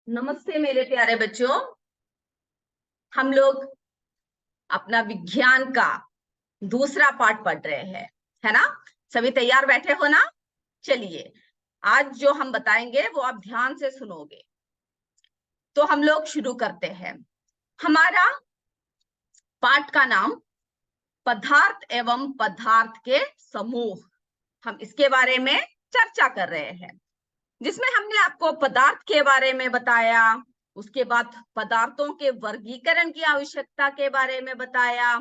नमस्ते मेरे प्यारे बच्चों। हम लोग अपना विज्ञान का दूसरा पार्ट पढ़ रहे हैं, है ना। सभी तैयार बैठे हो ना। चलिए, आज जो हम बताएंगे वो आप ध्यान से सुनोगे। तो हम लोग शुरू करते हैं। हमारा पाठ का नाम पदार्थ एवं पदार्थ के समूह। हम इसके बारे में चर्चा कर रहे हैं, जिसमें हमने आपको पदार्थ के बारे में बताया, उसके बाद पदार्थों के वर्गीकरण की आवश्यकता के बारे में बताया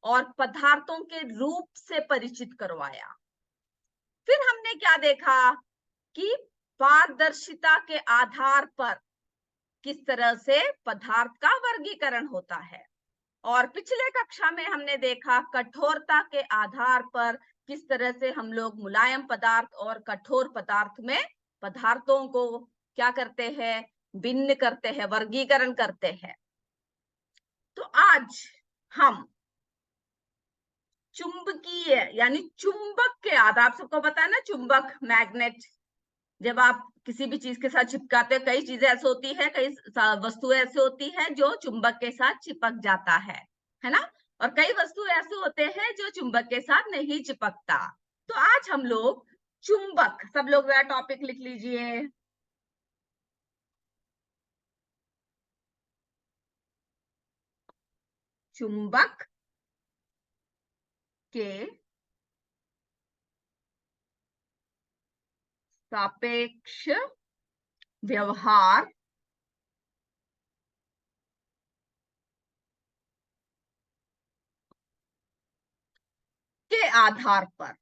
और पदार्थों के रूप से परिचित करवाया। फिर हमने क्या देखा कि पारदर्शिता के आधार पर किस तरह से पदार्थ का वर्गीकरण होता है, और पिछले कक्षा में हमने देखा कठोरता के आधार पर किस तरह से हम लोग मुलायम पदार्थ और कठोर पदार्थ में पदार्थों को क्या करते हैं, भिन्न करते हैं, वर्गीकरण करते हैं। तो आज हम चुंबकीय यानी चुंबक के आधार, आप सबको पता है ना, चुंबक मैग्नेट, जब आप किसी भी चीज के साथ चिपकाते हैं, कई चीजें ऐसी होती है, कई वस्तुएं ऐसी होती है जो चुंबक के साथ चिपक जाता है ना। और कई वस्तु ऐसे होते हैं जो चुंबक के साथ नहीं चिपकता। तो आज हम लोग चुंबक, सब लोग वह टॉपिक लिख लीजिए। चुंबक के सापेक्ष व्यवहार के आधार पर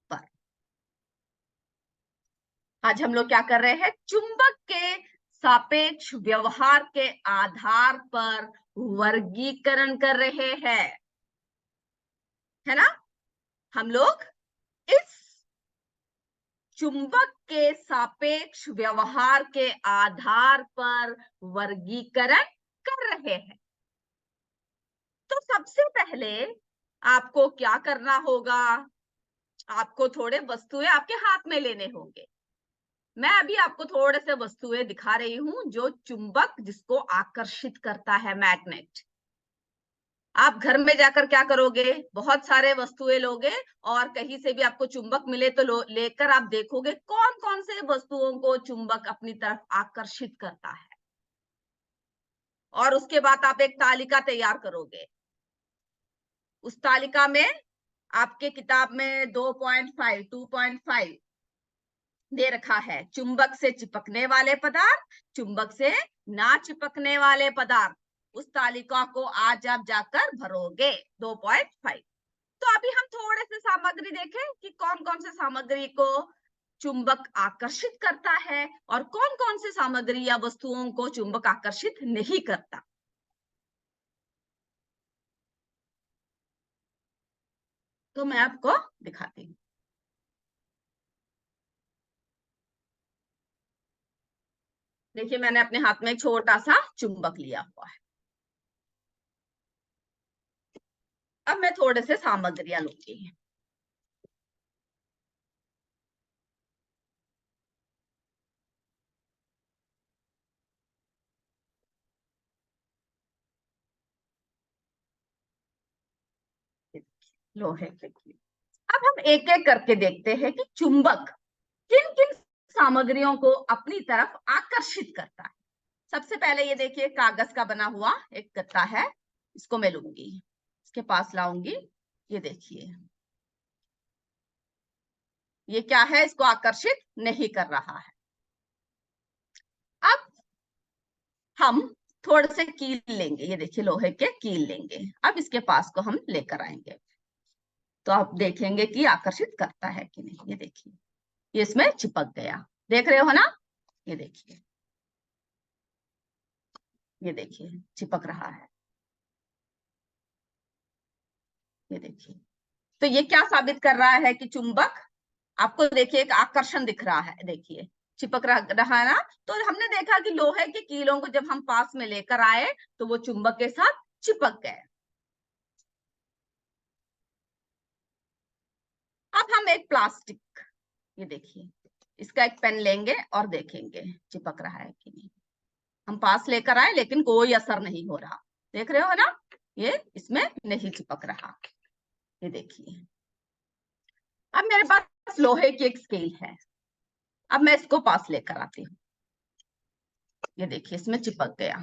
पर आज हम लोग क्या कर रहे हैं, चुंबक के सापेक्ष व्यवहार के आधार पर वर्गीकरण कर रहे हैं, है ना। हम लोग इस चुंबक के सापेक्ष व्यवहार के आधार पर वर्गीकरण कर रहे हैं। तो सबसे पहले आपको क्या करना होगा, आपको थोड़े वस्तुएं आपके हाथ में लेने होंगे। मैं अभी आपको थोड़े से वस्तुएं दिखा रही हूं जो चुंबक, जिसको आकर्षित करता है, मैग्नेट। आप घर में जाकर क्या करोगे, बहुत सारे वस्तुएं लोगे और कहीं से भी आपको चुंबक मिले तो लेकर आप देखोगे कौन कौन से वस्तुओं को चुंबक अपनी तरफ आकर्षित करता है। और उसके बाद आप एक तालिका तैयार करोगे। उस तालिका में आपके किताब में 2.5 दे रखा है, चुंबक से चिपकने वाले पदार्थ, चुंबक से ना चिपकने वाले पदार्थ। उस तालिका को आज आप जाकर भरोगे 2.5। तो अभी हम थोड़े से सामग्री देखें कि कौन कौन से सामग्री को चुंबक आकर्षित करता है और कौन कौन से सामग्री या वस्तुओं को चुंबक आकर्षित नहीं करता। तो मैं आपको दिखाती हूँ। देखिए, मैंने अपने हाथ में एक छोटा सा चुंबक लिया हुआ है। अब मैं थोड़े से सामग्रियां लूंगी। लोहे के। अब हम एक एक करके देखते हैं कि चुंबक किन किन सामग्रियों को अपनी तरफ आकर्षित करता है। सबसे पहले ये देखिए, कागज का बना हुआ एक गत्ता है, इसको मैं लूंगी, इसके पास लाऊंगी। ये देखिए, ये क्या है, इसको आकर्षित नहीं कर रहा है। अब हम थोड़े से कील लेंगे, ये देखिए लोहे के कील लेंगे। अब इसके पास को हम लेकर आएंगे तो आप देखेंगे कि आकर्षित करता है कि नहीं। ये देखिए, ये इसमें चिपक गया, देख रहे हो ना। ये देखिए, ये देखिए चिपक रहा है। ये देखिए, तो ये क्या साबित कर रहा है कि चुंबक, आपको देखिए एक आकर्षण दिख रहा है, देखिए चिपक रहा है ना। तो हमने देखा कि लोहे के कीलों को जब हम पास में लेकर आए तो वो चुंबक के साथ चिपक गए। अब हम एक प्लास्टिक, ये देखिए, इसका एक पेन लेंगे और देखेंगे चिपक रहा है कि नहीं। हम पास लेकर आए लेकिन कोई असर नहीं हो रहा, देख रहे हो ना, ये इसमें नहीं चिपक रहा। ये देखिए, अब मेरे पास लोहे की एक स्केल है, अब मैं इसको पास लेकर आती हूँ। ये देखिए, इसमें चिपक गया,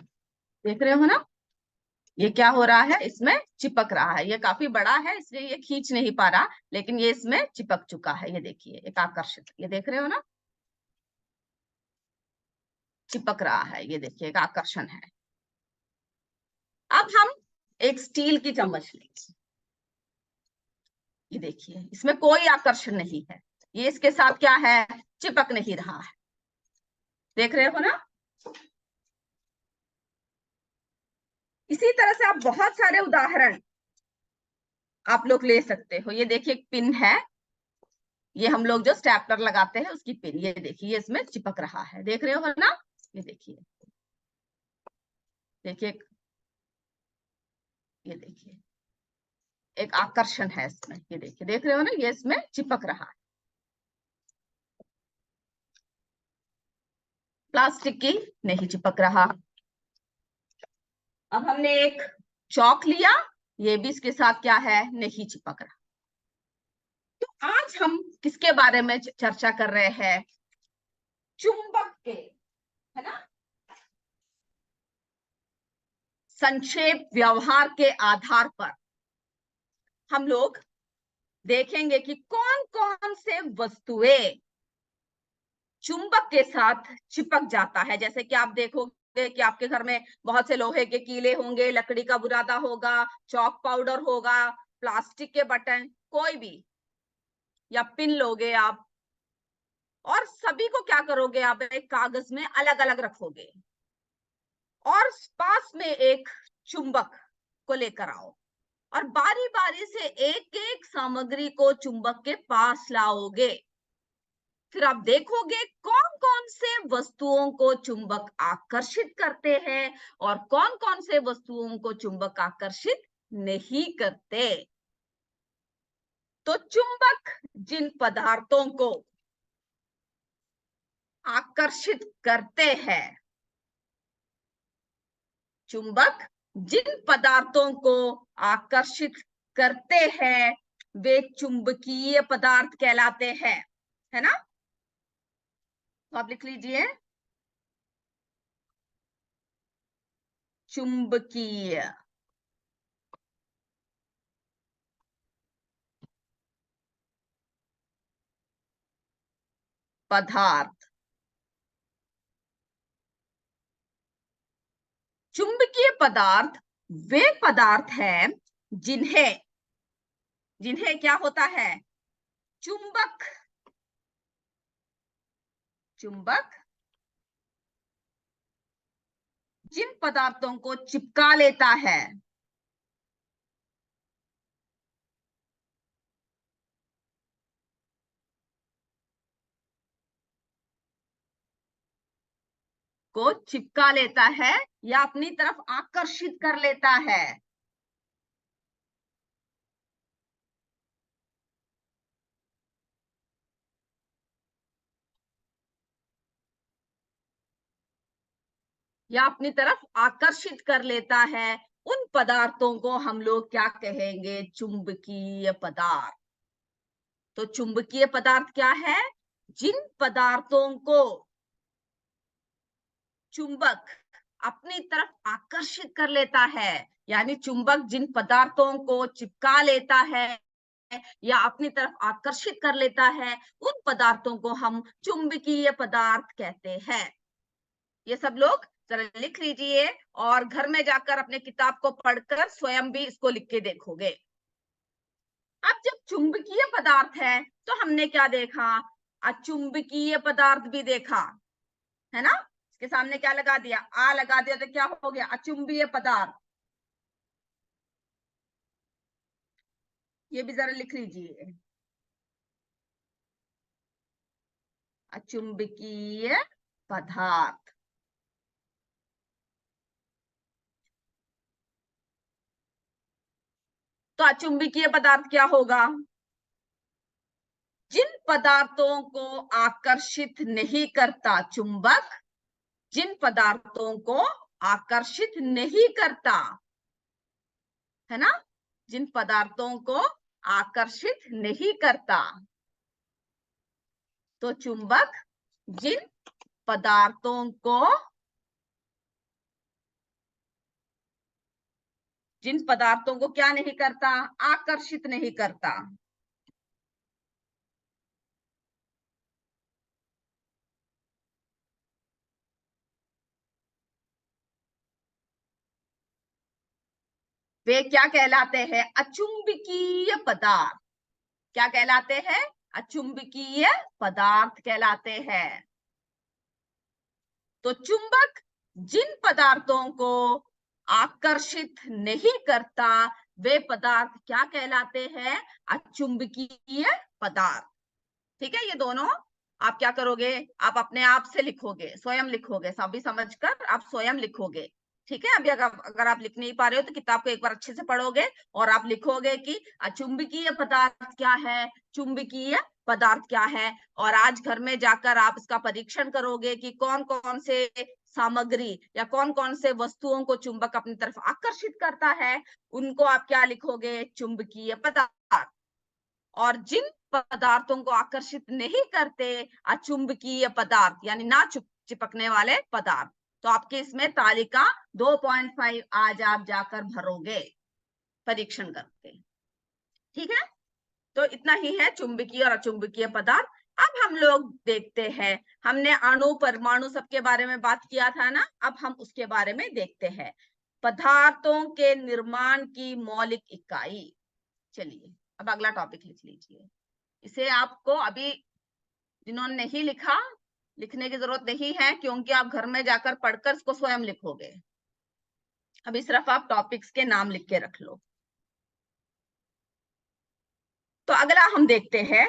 देख रहे हो ना, ये क्या हो रहा है, इसमें चिपक रहा है। ये काफी बड़ा है इसलिए ये खींच नहीं पा रहा, लेकिन ये इसमें चिपक चुका है। ये देखिए, एक आकर्षित, ये देख रहे हो ना, चिपक रहा है। ये देखिए, एक आकर्षण है। अब हम एक स्टील की चम्मच लेंगे, ये देखिए, इसमें कोई आकर्षण नहीं है, ये इसके साथ क्या है, चिपक नहीं रहा है, देख रहे हो ना। इसी तरह से आप बहुत सारे उदाहरण आप लोग ले सकते हो। ये देखिए, एक पिन है, ये हम लोग जो स्टेपलर लगाते हैं उसकी पिन, ये देखिए, इसमें चिपक रहा है, देख रहे हो ना। ये देखिए, देखिए, ये देखिए, एक आकर्षण है इसमें, ये देखिए, देख रहे हो ना, ये इसमें चिपक रहा है। प्लास्टिक की नहीं चिपक रहा। अब हमने एक चौक लिया, ये भी इसके साथ क्या है, नहीं चिपक रहा। तो आज हम किसके बारे में चर्चा कर रहे हैं, चुंबक के, है ना। संक्षेप व्यवहार के आधार पर हम लोग देखेंगे कि कौन कौन से वस्तुएं चुंबक के साथ चिपक जाता है। जैसे कि आप देखोगे कि आपके घर में बहुत से लोहे के कीले होंगे, लकड़ी का बुरादा होगा, चौक पाउडर होगा, प्लास्टिक के बटन, कोई भी, या पिन लोगे आप, और सभी को क्या करोगे, आप एक कागज में अलग अलग रखोगे और पास में एक चुंबक को लेकर आओ और बारी बारी से एक एक सामग्री को चुंबक के पास लाओगे। फिर आप देखोगे कौन कौन से वस्तुओं को चुंबक आकर्षित करते हैं और कौन कौन से वस्तुओं को चुंबक आकर्षित नहीं करते। तो चुंबक जिन पदार्थों को आकर्षित करते हैं, चुंबक जिन पदार्थों को आकर्षित करते हैं वे चुंबकीय पदार्थ कहलाते हैं, है ना। तो आप लिख लीजिए, चुंबकीय पदार्थ। चुंबकीय पदार्थ वे पदार्थ हैं जिन्हें जिन्हें क्या होता है, चुंबक चुंबक जिन पदार्थों को चिपका लेता है, को चिपका लेता है या अपनी तरफ आकर्षित कर लेता है। या अपनी तरफ आकर्षित कर लेता है, उन पदार्थों को हम लोग क्या कहेंगे, चुंबकीय पदार्थ। तो चुंबकीय पदार्थ क्या है, जिन पदार्थों को चुंबक अपनी तरफ आकर्षित कर लेता है, यानी चुंबक जिन पदार्थों को चिपका लेता है या अपनी तरफ आकर्षित कर लेता है, उन पदार्थों को हम चुंबकीय पदार्थ कहते हैं। ये सब लोग जरा लिख लीजिए और घर में जाकर अपने किताब को पढ़कर स्वयं भी इसको लिख के देखोगे। अब जब चुंबकीय पदार्थ है तो हमने क्या देखा, अचुंबकीय पदार्थ भी देखा, है ना। इसके सामने क्या लगा दिया, आ लगा दिया, तो क्या हो गया, अचुंबीय पदार्थ। ये भी जरा लिख लीजिए, अचुंबकीय पदार्थ। तो अचुंबकीय पदार्थ क्या होगा, जिन पदार्थों को आकर्षित नहीं करता चुंबक, जिन पदार्थों को आकर्षित नहीं करता, है ना, जिन पदार्थों को आकर्षित नहीं करता, तो चुंबक जिन पदार्थों को, जिन पदार्थों को क्या नहीं करता, आकर्षित नहीं करता, वे क्या कहलाते हैं, अचुंबकीय पदार्थ। क्या कहलाते हैं, अचुंबकीय पदार्थ कहलाते हैं। तो चुंबक जिन पदार्थों को आकर्षित नहीं करता, वे पदार्थ क्या कहलाते हैं, अचुंबकीय पदार्थ। ठीक है, ये दोनों आप क्या करोगे, आप अपने आप से लिखोगे, स्वयं लिखोगे, सभी समझकर आप स्वयं लिखोगे। ठीक है, अभी अगर आप लिख नहीं पा रहे हो तो किताब को एक बार अच्छे से पढ़ोगे और आप लिखोगे कि अचुंबकीय पदार्थ क्या है, चुंबकीय पदार्थ क्या है। और आज घर में जाकर आप इसका परीक्षण करोगे कि कौन कौन से सामग्री या कौन कौन से वस्तुओं को चुंबक अपनी तरफ आकर्षित करता है, उनको आप क्या लिखोगे, चुंबकीय पदार्थ। और जिन पदार्थों को आकर्षित नहीं करते, अचुंबकीय पदार्थ, यानी ना चिपकने वाले पदार्थ। तो आपके इसमें तालिका 2.5 आज आप जाकर भरोगे परीक्षण करके। ठीक है, तो इतना ही है चुंबकीय और अचुंबकीय पदार्थ। अब हम लोग देखते हैं, हमने अणु परमाणु सबके बारे में बात किया था ना, अब हम उसके बारे में देखते हैं, पदार्थों के निर्माण की मौलिक इकाई। चलिए अब अगला टॉपिक लिख लीजिए। इसे आपको अभी जिन्होंने नहीं लिखा, लिखने की जरूरत नहीं है, क्योंकि आप घर में जाकर पढ़कर इसको स्वयं लिखोगे। अभी सिर्फ आप टॉपिक्स के नाम लिख के रख लो। तो अगला हम देखते हैं,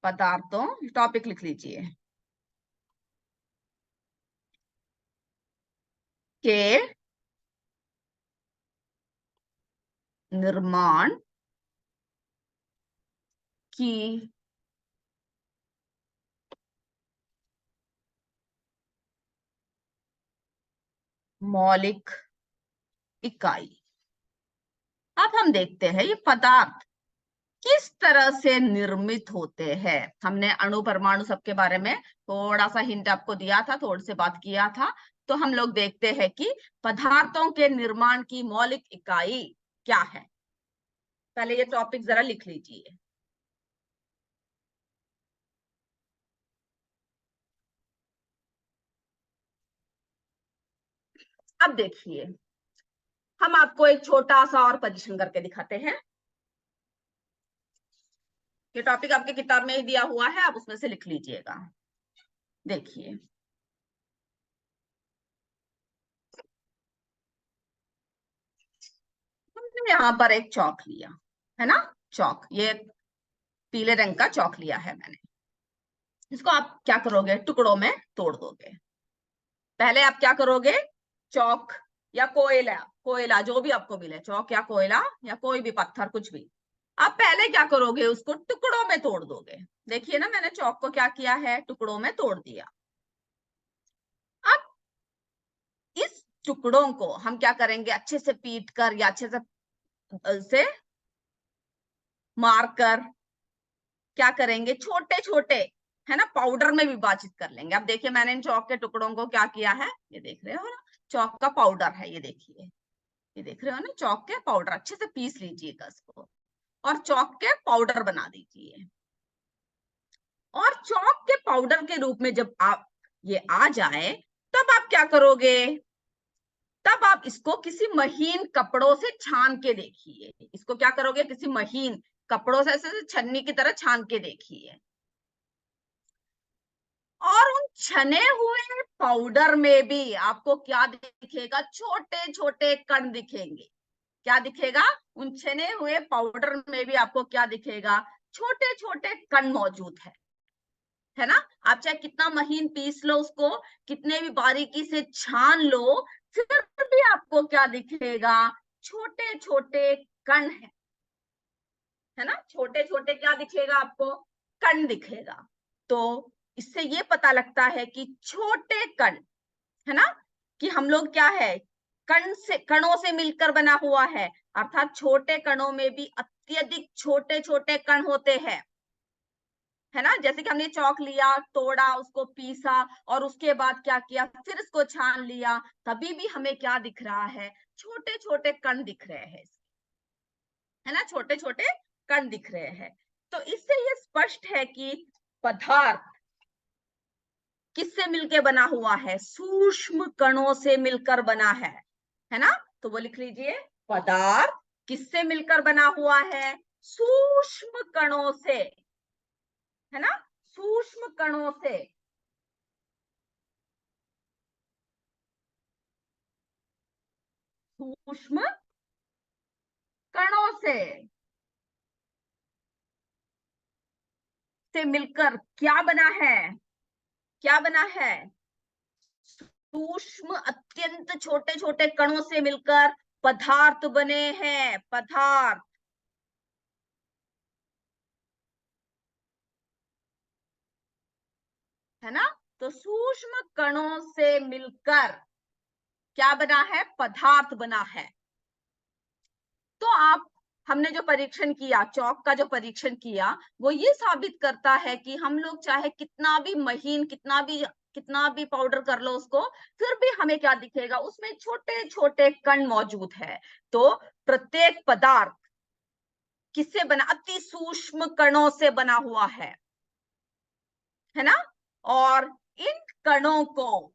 पदार्थों, टॉपिक लिख लीजिए, के निर्माण की मौलिक इकाई। अब हम देखते हैं ये पदार्थ किस तरह से निर्मित होते हैं। हमने अणु परमाणु सबके बारे में थोड़ा सा हिंट आपको दिया था, थोड़ी सी बात किया था। तो हम लोग देखते हैं कि पदार्थों के निर्माण की मौलिक इकाई क्या है। पहले ये टॉपिक जरा लिख लीजिए। अब देखिए, हम आपको एक छोटा सा और परीक्षण करके दिखाते हैं। ये टॉपिक आपके किताब में ही दिया हुआ है, आप उसमें से लिख लीजिएगा। देखिए, हमने यहाँ पर एक चौक लिया है ना, चौक, ये पीले रंग का चौक लिया है मैंने। इसको आप क्या करोगे, टुकड़ों में तोड़ दोगे। पहले आप क्या करोगे, चौक या कोयला, कोयला जो भी आपको मिले, चौक या कोयला या कोई भी पत्थर कुछ भी, आप पहले क्या करोगे, उसको टुकड़ों में तोड़ दोगे। देखिए ना, मैंने चौक को क्या किया है, टुकड़ों में तोड़ दिया। अब इस टुकड़ों को हम क्या करेंगे, अच्छे से पीट कर या अच्छे से मार कर क्या करेंगे, छोटे छोटे, है ना, पाउडर में विभाजित कर लेंगे। अब देखिए, मैंने इन चौक के टुकड़ों को क्या किया है, ये देख रहे हो ना, चौक का पाउडर है, ये देखिए, ये देख रहे हो ना, चौक के पाउडर। अच्छे से पीस लीजिएगा इसको और चौक के पाउडर बना दीजिए। और चौक के पाउडर के रूप में जब आप ये आ जाए, तब आप क्या करोगे, तब आप इसको किसी महीन कपड़ों से छान के देखिए। इसको क्या करोगे, किसी महीन कपड़ों से ऐसे छन्नी की तरह छान के देखिए। और उन छने हुए पाउडर में भी आपको क्या दिखेगा, छोटे छोटे कण दिखेंगे। क्या दिखेगा, उन छने हुए पाउडर में भी आपको क्या दिखेगा, छोटे छोटे कण मौजूद है ना। आप चाहे कितना महीन पीस लो उसको, कितने भी बारीकी से छान लो, फिर भी आपको क्या दिखेगा, छोटे छोटे कण है ना, छोटे छोटे क्या दिखेगा आपको, कण दिखेगा। तो इससे ये पता लगता है कि छोटे कण, है ना, कि हम लोग क्या है, कणों से मिलकर बना हुआ है, अर्थात छोटे कणों में भी अत्यधिक छोटे छोटे कण होते हैं, है ना। जैसे कि हमने चौक लिया, तोड़ा, उसको पीसा और उसके बाद क्या किया, फिर इसको छान लिया, तभी भी हमें क्या दिख रहा है, छोटे छोटे कण दिख रहे हैं, है ना, छोटे छोटे कण दिख रहे हैं। तो इससे ये स्पष्ट है कि पदार्थ किससे मिलकर बना हुआ है, सूक्ष्म कणों से मिलकर बना है ना। तो वो लिख लीजिए, पदार्थ किससे मिलकर बना हुआ है, सूक्ष्म कणों से, है ना, सूक्ष्म कणों से। सूक्ष्म कणों से मिलकर क्या बना है, क्या बना है, सूक्ष्म अत्यंत छोटे छोटे कणों से मिलकर पदार्थ बने हैं, पदार्थ, है ना। तो सूक्ष्म कणों से मिलकर क्या बना है, पदार्थ बना है। तो आप, हमने जो परीक्षण किया, चौक का जो परीक्षण किया, वो ये साबित करता है कि हम लोग चाहे कितना भी महीन, कितना भी पाउडर कर लो उसको, फिर भी हमें क्या दिखेगा, उसमें छोटे छोटे कण मौजूद है। तो प्रत्येक पदार्थ किससे बना, अति सूक्ष्म कणों से बना हुआ है ना। और इन कणों को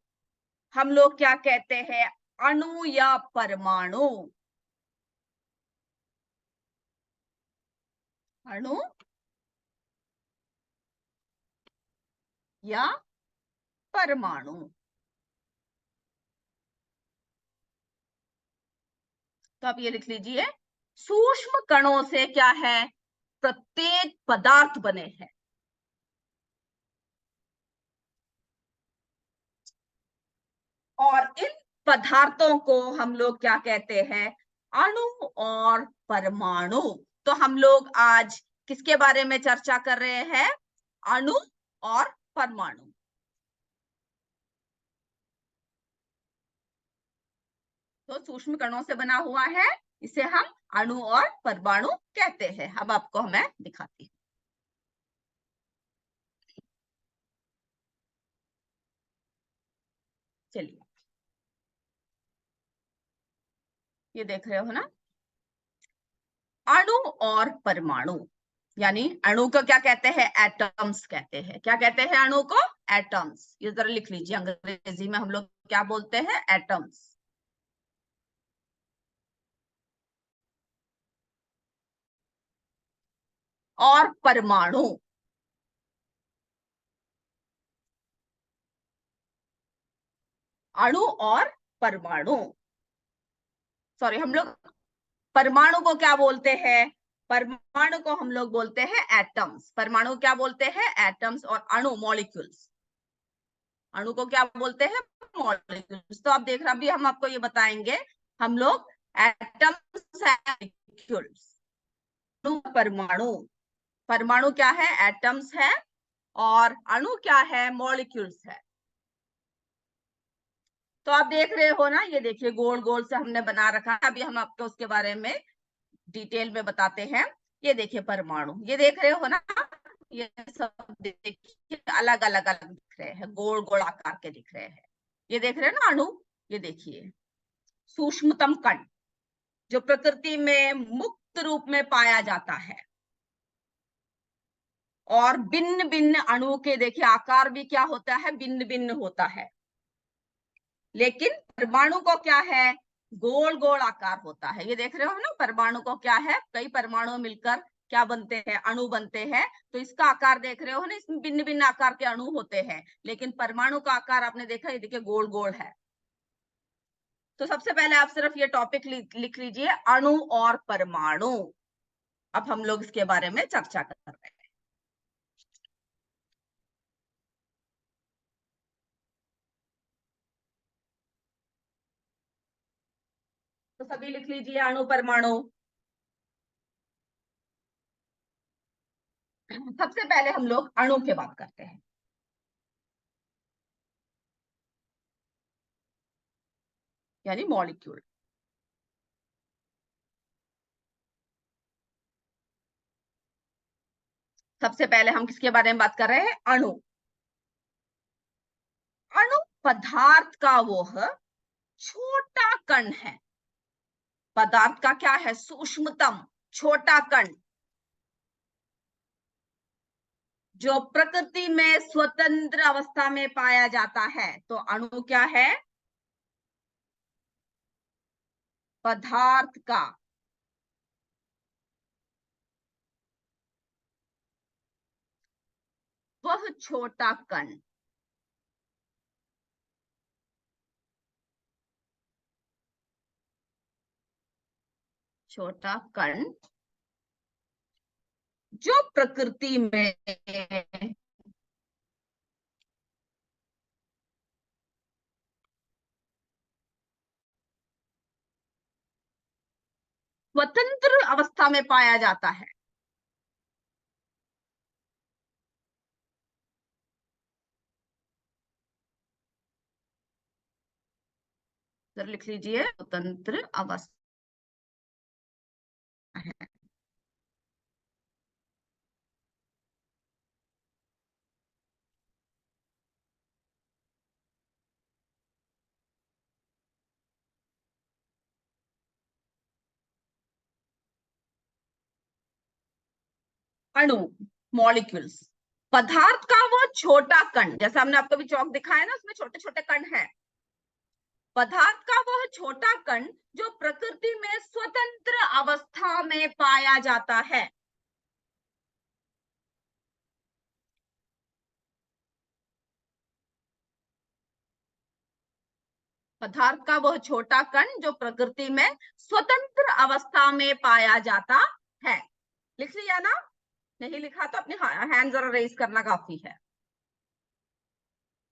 हम लोग क्या कहते हैं, अणु या परमाणु, अणु या परमाणु। तो आप ये लिख लीजिए, सूक्ष्म कणों से क्या है, प्रत्येक पदार्थ बने हैं। और इन पदार्थों को हम लोग क्या कहते हैं, अणु और परमाणु। तो हम लोग आज किसके बारे में चर्चा कर रहे हैं, अणु और परमाणु। तो सूक्ष्म कणों से बना हुआ है, इसे हम अणु और परमाणु कहते हैं। अब आपको मैं दिखाती हूँ, चलिए, ये देख रहे हो ना, अणु और परमाणु, यानी अणु को क्या कहते हैं, एटम्स कहते हैं। क्या कहते हैं अणु को, एटम्स। ये जरा लिख लीजिए, अंग्रेजी में हम लोग क्या बोलते हैं, एटम्स। और परमाणु, अणु और परमाणु, सॉरी, हम लोग परमाणु को क्या बोलते हैं, परमाणु को हम लोग बोलते हैं एटम्स। परमाणु क्या बोलते हैं, एटम्स। और अणु, मॉलिक्यूल्स। अणु को क्या बोलते हैं, मॉलिक्यूल्स। तो आप देख रहे, अभी हम आपको ये बताएंगे, हम लोग एटम्स, मॉलिक्यूल्स, परमाणु। परमाणु क्या है, एटम्स है, और अणु क्या है, मॉलिक्यूल्स है। तो आप देख रहे हो ना, ये देखिए गोल गोल से हमने बना रखा है। अभी हम आपको उसके बारे में डिटेल में बताते हैं। ये देखिए परमाणु, ये देख रहे हो ना, ये सब देखिए अलग अलग अलग दिख रहे हैं, गोल गोल आकार के दिख रहे हैं। ये देख रहे हैं ना अणु, ये देखिए सूक्ष्मतम कण, जो प्रकृति में मुक्त रूप में पाया जाता है। और भिन्न भिन्न अणु के देखिए आकार भी क्या होता है, भिन्न भिन्न होता है। लेकिन परमाणु को क्या है, गोल गोल आकार होता है। ये देख रहे हो ना, परमाणु को क्या है, कई परमाणु मिलकर क्या बनते हैं, अणु बनते हैं। तो इसका आकार देख रहे हो ना, इसमें भिन्न भिन्न आकार के अणु होते हैं, लेकिन परमाणु का आकार आपने देखा, ये देखिए गोल गोल है। तो सबसे पहले आप सिर्फ ये टॉपिक लिख लीजिए, अणु और परमाणु। अब हम लोग इसके बारे में चर्चा कर रहे हैं। तो सभी लिख लीजिए अणु परमाणु। सबसे पहले हम लोग अणु की बात करते हैं। यानी मॉलिक्यूल। सबसे पहले हम किसके बारे में बात कर रहे हैं? अणु। अणु पदार्थ का वह छोटा कण है। पदार्थ का क्या है? सूक्ष्मतम छोटा कण, जो प्रकृति में स्वतंत्र अवस्था में पाया जाता है। तो अणु क्या है? पदार्थ का वह छोटा कण। छोटा कण जो प्रकृति में स्वतंत्र अवस्था में पाया जाता है। जरा लिख लीजिए, स्वतंत्र अवस्था है। अणु, मॉलिक्यूल्स, पदार्थ का वो छोटा कण, जैसे हमने आपको भी चौक दिखाया ना, उसमें छोटे छोटे कण हैं। पदार्थ का वह छोटा कण जो प्रकृति में स्वतंत्र अवस्था में पाया जाता है। पदार्थ का वह छोटा कण जो प्रकृति में स्वतंत्र अवस्था में पाया जाता है। लिख लिया ना? नहीं लिखा तो अपने हैंड जरा रेज करना काफी है।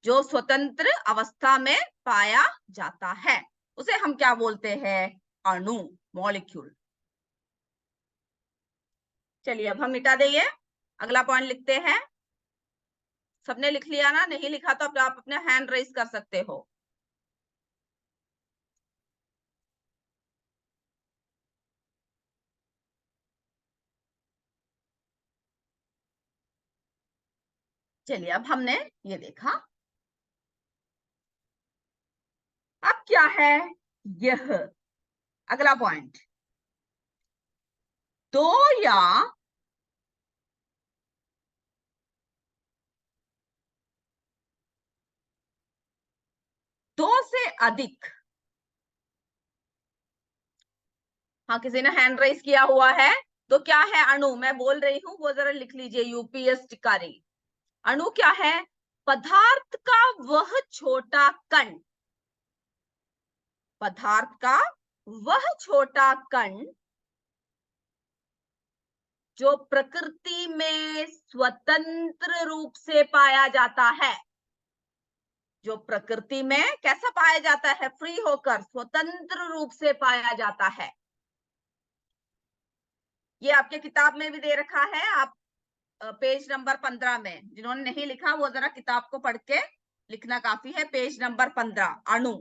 जो स्वतंत्र अवस्था में पाया जाता है उसे हम क्या बोलते हैं? अणु, मॉलिक्यूल। चलिए अब हम मिटा देंगे, अगला पॉइंट लिखते हैं। सबने लिख लिया ना? नहीं लिखा तो आप अपने हैंड रेज कर सकते हो। चलिए अब हमने ये देखा। अब क्या है? यह अगला पॉइंट। दो या दो से अधिक। हाँ, किसी ने हैंड रेज किया हुआ है। तो क्या है अणु? मैं बोल रही हूँ, वो जरा लिख लीजिए, यूपीएस टिकारी। अणु क्या है? पदार्थ का वह छोटा कण। पदार्थ का वह छोटा कण जो प्रकृति में स्वतंत्र रूप से पाया जाता है। जो प्रकृति में कैसा पाया जाता है? फ्री होकर, स्वतंत्र रूप से पाया जाता है। ये आपके किताब में भी दे रखा है। आप पेज नंबर 15 में, जिन्होंने नहीं लिखा वो जरा किताब को पढ़ के लिखना काफी है। पेज नंबर 15, अणु।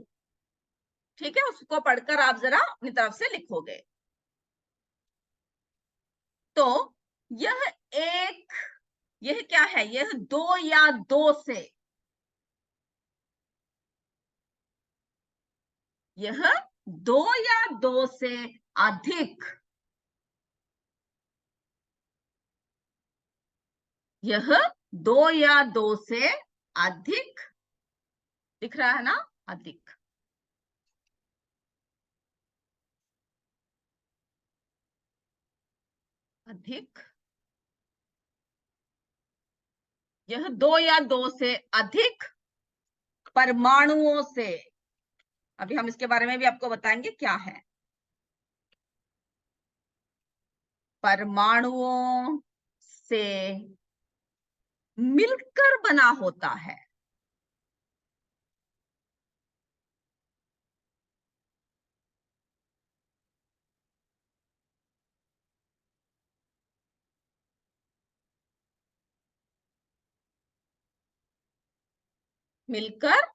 ठीक है, उसको पढ़कर आप जरा अपनी तरफ से लिखोगे। तो यह एक, यह क्या है? यह दो या दो से, यह दो या दो से अधिक, यह दो या दो से अधिक, दिख रहा है ना? अधिक, अधिक। यह दो या दो से अधिक परमाणुओं से, अभी हम इसके बारे में भी आपको बताएंगे क्या है। परमाणुओं से मिलकर बना होता है। मिलकर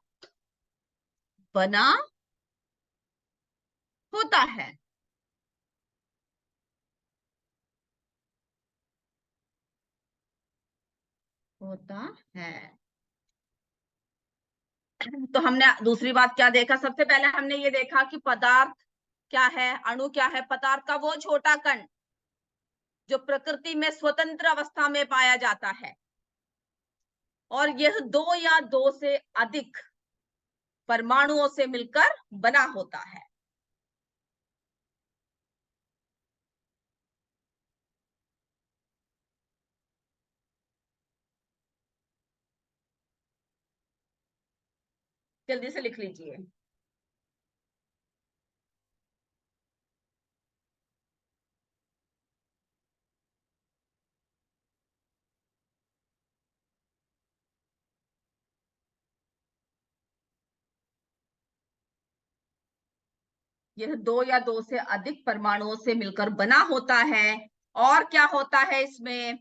बना होता है। होता है। तो हमने दूसरी बात क्या देखा, सबसे पहले हमने ये देखा कि पदार्थ क्या है, अणु क्या है। पदार्थ का वो छोटा कण जो प्रकृति में स्वतंत्र अवस्था में पाया जाता है, और यह दो या दो से अधिक परमाणुओं से मिलकर बना होता है। जल्दी से लिख लीजिए। यह दो या दो से अधिक परमाणुओं से मिलकर बना होता है। और क्या होता है इसमें,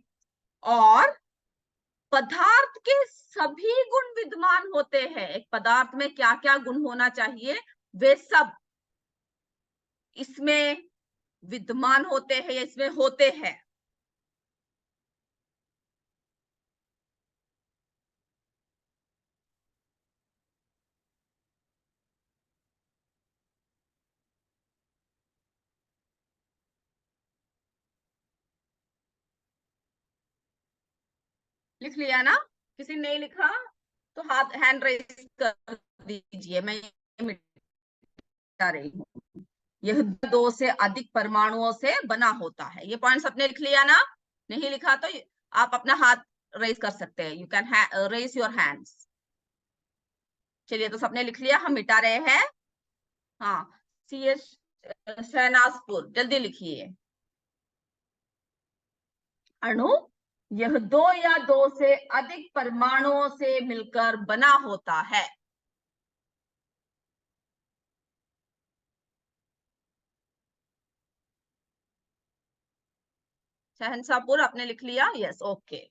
और पदार्थ के सभी गुण विद्यमान होते हैं। एक पदार्थ में क्या क्या गुण होना चाहिए, वे सब इसमें विद्यमान होते हैं या इसमें होते हैं। लिख लिया ना? किसी ने नहीं लिखा तो हाथ हैंड रेज कर दीजिए, मैं मिटा रही हूँ। यह दो से अधिक परमाणुओं से बना होता है। ये पॉइंट सबने लिख लिया ना? नहीं लिखा तो आप अपना हाथ रेज कर सकते हैं, you can raise your hands. चलिए, तो सबने लिख लिया, हम मिटा रहे हैं। हाँ, सी एस शहनाजपुर, जल्दी लिखिए। अणु यह दो या दो से अधिक परमाणुओं से मिलकर बना होता है। शहनशाहपुर आपने लिख लिया? Yes, okay.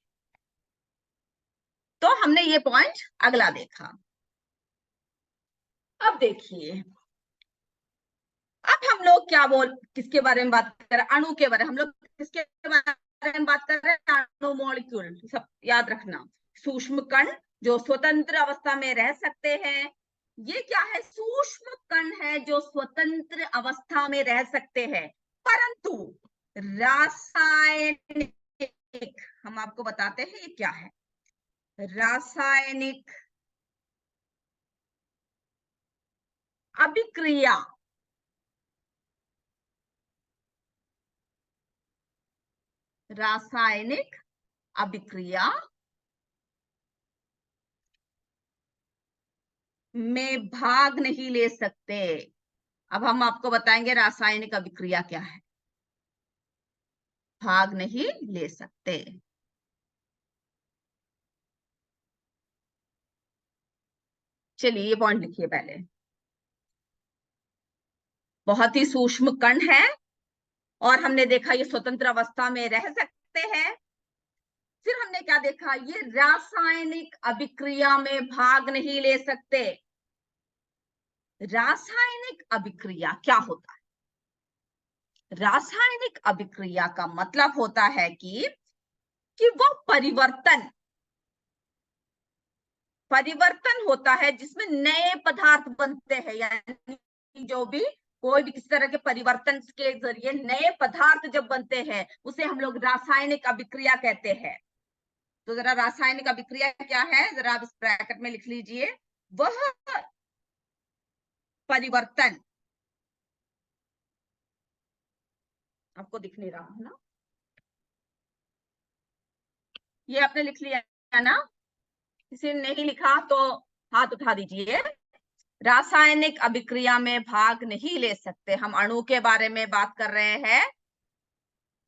तो हमने ये पॉइंट अगला देखा। अब देखिए, अब हम लोग क्या किसके बारे में बात कर रहे हैं, अणु के बारे में। हम लोग किसके बारे में बात कर रहे हैं, अणु, मॉलिक्यूल, सब याद रखना। सूक्ष्म कण जो स्वतंत्र अवस्था में रह सकते हैं। ये क्या है, सूक्ष्म कण है जो स्वतंत्र अवस्था में रह सकते हैं, परंतु रासायनिक, हम आपको बताते हैं ये क्या है। रासायनिक अभिक्रिया रासायनिक अभिक्रिया में भाग नहीं ले सकते। अब हम आपको बताएंगे रासायनिक अभिक्रिया क्या है। भाग नहीं ले सकते। चलिए, ये पॉइंट लिखिए पहले। बहुत ही सूक्ष्म कण है, और हमने देखा ये स्वतंत्र अवस्था में रह सकते हैं। फिर हमने क्या देखा, ये रासायनिक अभिक्रिया में भाग नहीं ले सकते। रासायनिक अभिक्रिया क्या होता है? रासायनिक अभिक्रिया का मतलब होता है कि वो परिवर्तन परिवर्तन होता है जिसमें नए पदार्थ बनते हैं, यानी जो भी कोई भी किसी तरह के परिवर्तन के जरिए नए पदार्थ जब बनते हैं, उसे हम लोग रासायनिक अभिक्रिया कहते हैं। तो जरा रासायनिक अभिक्रिया क्या है, जरा आप इस ब्रैकेट में लिख लीजिए। वह परिवर्तन, आपको दिख नहीं रहा है ना? ये आपने लिख लिया है ना? किसी ने नहीं लिखा तो हाथ उठा दीजिए। रासायनिक अभिक्रिया में भाग नहीं ले सकते, हम अणु के बारे में बात कर रहे हैं।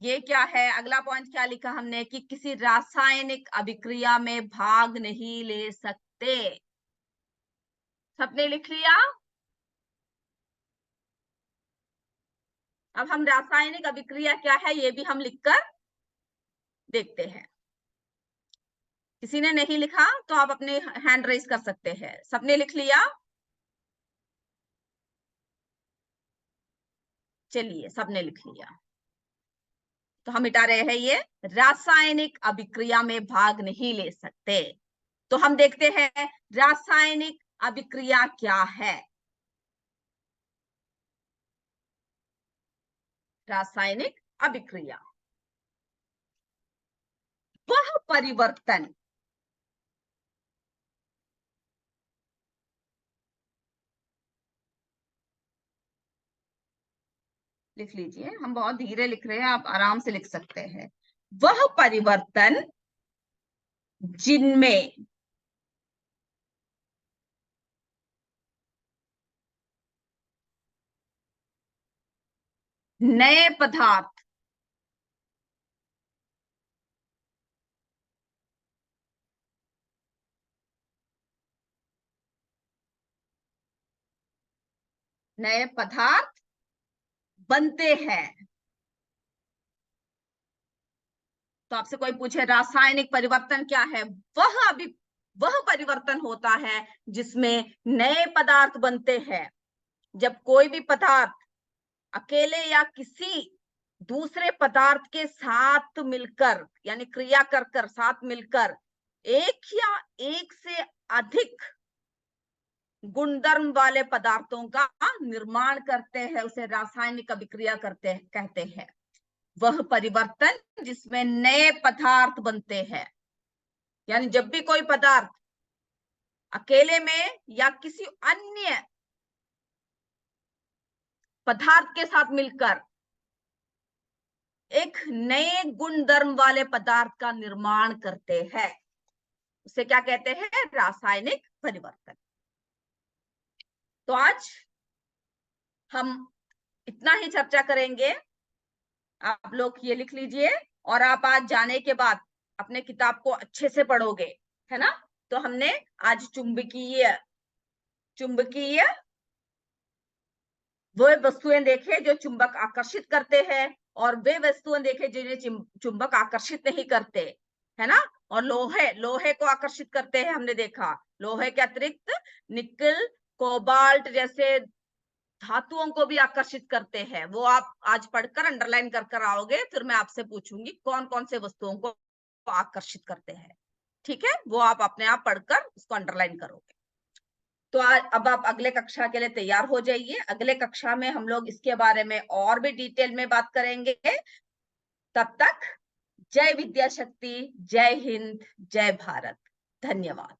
ये क्या है, अगला पॉइंट क्या लिखा हमने, कि किसी रासायनिक अभिक्रिया में भाग नहीं ले सकते। सबने लिख लिया? अब हम रासायनिक अभिक्रिया क्या है ये भी हम लिखकर देखते हैं। किसी ने नहीं लिखा तो आप अपने हैंड रेज कर सकते हैं। सबने लिख लिया? चलिए, सबने लिख लिया तो हम मिटा रहे हैं ये। रासायनिक अभिक्रिया में भाग नहीं ले सकते। तो हम देखते हैं रासायनिक अभिक्रिया क्या है। रासायनिक अभिक्रिया वह परिवर्तन लिख लीजिए, हम बहुत धीरे लिख रहे हैं, आप आराम से लिख सकते हैं। वह परिवर्तन जिनमें नए पदार्थ नए पदार्थ बनते हैं। तो आपसे कोई पूछे रासायनिक परिवर्तन क्या है, वह परिवर्तन होता है जिसमें नए पदार्थ बनते हैं। जब कोई भी पदार्थ अकेले या किसी दूसरे पदार्थ के साथ मिलकर, यानी क्रिया कर कर साथ मिलकर एक या एक से अधिक गुणधर्म वाले पदार्थों का निर्माण करते हैं, उसे रासायनिक अभिक्रिया कहते हैं। वह परिवर्तन जिसमें नए पदार्थ बनते हैं, यानी जब भी कोई पदार्थ अकेले में या किसी अन्य पदार्थ के साथ मिलकर एक नए गुणधर्म वाले पदार्थ का निर्माण करते हैं, उसे क्या कहते हैं? रासायनिक परिवर्तन। तो आज हम इतना ही चर्चा करेंगे। आप लोग ये लिख लीजिए और आप आज जाने के बाद अपने किताब को अच्छे से पढ़ोगे, है ना? तो हमने आज चुंबकीय वो वस्तुएं देखे जो चुंबक आकर्षित करते हैं, और वे वस्तुएं देखे जिन्हें चुंबक आकर्षित नहीं करते, है ना? और लोहे को आकर्षित करते हैं, हमने देखा। लोहे के अतिरिक्त निकल, कोबाल्ट जैसे धातुओं को भी आकर्षित करते हैं। वो आप आज पढ़कर अंडरलाइन कर कर आओगे, फिर मैं आपसे पूछूंगी कौन कौन से वस्तुओं को आकर्षित करते हैं। ठीक है, वो आप अपने आप पढ़कर उसको अंडरलाइन करोगे। तो अब आप अगले कक्षा के लिए तैयार हो जाइए। अगले कक्षा में हम लोग इसके बारे में और भी डिटेल में बात करेंगे। तब तक जय विद्या शक्ति, जय हिंद, जय भारत। धन्यवाद।